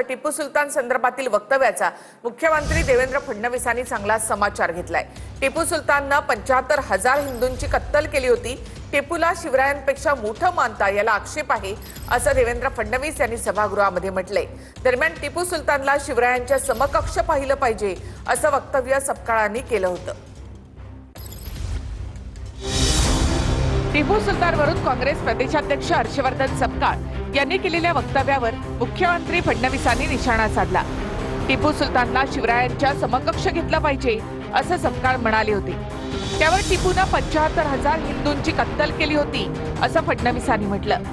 टिपू सुलतान संदर्भातील वक्तव्याचा मुख्यमंत्री देवेंद्र फडणवीसांनी चांगला समाचार घेतलाय। टिपू सुलताननं 75,000 हिंदूंची कत्तल केली होती। टिपूला शिवरायांपेक्षा मोठं मानता याला आक्षेप आहे, असं देवेंद्र फडणवीस यांनी सभागृहामध्ये म्हटलंय। दरम्यान टिपू सुलतानला शिवरायांच्या समकक्ष पाहिलं पाहिजे असं वक्तव्य सपकाळांनी केलं होतं। टिपू सुलतानवरून काँग्रेस प्रदेशाध्यक्ष हर्षवर्धन सपकाळ यांनी केलेल्या वक्तव्यावर मुख्यमंत्री फडणवीसांनी निशाणा साधला। टिपू सुलतानला शिवरायांच्या समकक्ष घेतला पाहिजे असं सपकाळ म्हणाले होते। त्यावर टिपूनं 75,000 हिंदूंची कत्तल केली होती असं फडणवीसांनी म्हटलं।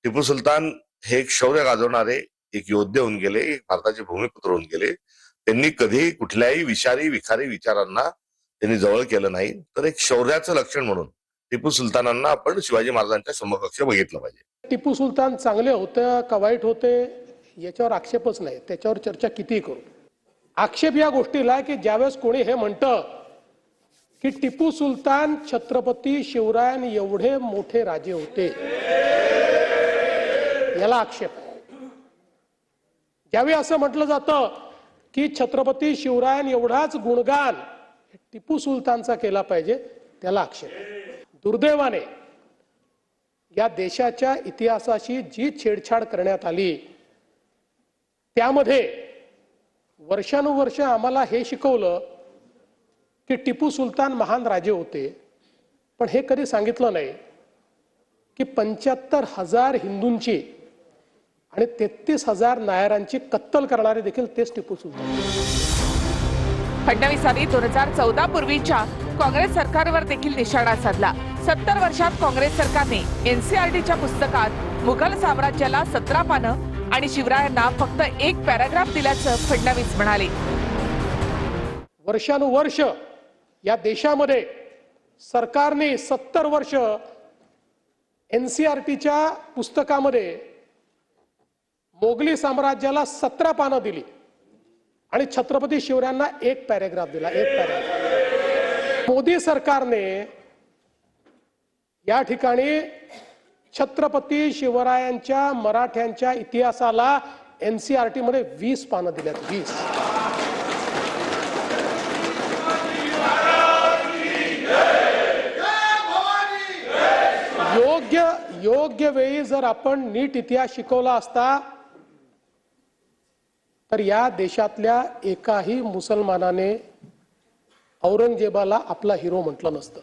टिपू सुलतान हे एक शौर्य गाजवणारे एक योद्धे होऊन गेले, एक भारताचे भूमिपुत्र होऊन गेले। त्यांनी कधी कुठल्याही विखारी विचारांना त्यांनी जवळ केलं नाही। तर एक शौर्याचं लक्षण म्हणून टिपू सुलतानांना आपण शिवाजी महाराजांच्या समकक्ष बघितलं पाहिजे। टिपू सुलतान चांगले होते का वाईट होते याच्यावर आक्षेपच नाही, त्याच्यावर चर्चा कितीही करू। आक्षेप या गोष्टीला की ज्यावेळेस कोणी हे म्हणतं की टिपू सुलतान छत्रपती शिवरायां एवढे मोठे राजे होते, याला आक्षेप आहे। ज्यावेळी असं म्हटलं जातं की छत्रपती शिवरायां एवढाच गुणगान टिपू सुलतानचा केला पाहिजे, त्याला आक्षेप आहे। दुर्दैवाने या देशाच्या इतिहासाशी जी छेडछाड करण्यात आली त्यामध्ये वर्षानुवर्ष आम्हाला हे शिकवलं की टिपू सुलतान महान राजे होते, पण हे कधी सांगितलं नाही की 75,000 हिंदूंची आणि 33,000 नायरांची कत्तल करणारे देखील तेच टिपू सुलतान। फडणवीसांनी 2014 पूर्वीच्या काँग्रेस सरकारवर देखील निशाणा साधला। 70 वर्षात काँग्रेस सरकारने एनसीआरटीच्या पुस्तकात मुघल साम्राज्याला 17 पानं आणि शिवरायांना फक्त 1 पॅराग्राफ दिल्याचं फडणवीस म्हणाले। वर्षानुवर्ष या देशामध्ये सरकारने 70 वर्ष एनसीआरटीच्या पुस्तकामध्ये मोगली साम्राज्याला 17 पानं दिली आणि छत्रपती शिवरायांना 1 पॅराग्राफ दिला, 1 पॅराग्राफ। मोदी सरकारने या ठिकाणी छत्रपती शिवरायांच्या मराठ्यांच्या इतिहासाला एनसीआरटी मध्ये 20 पानं दिल्यात, 20। योग्य वेळी जर आपण नीट इतिहास शिकवला असता तर या देशातल्या एकाही मुसलमानाने औरंगजेबाला आपला हिरो म्हटलं नसतं।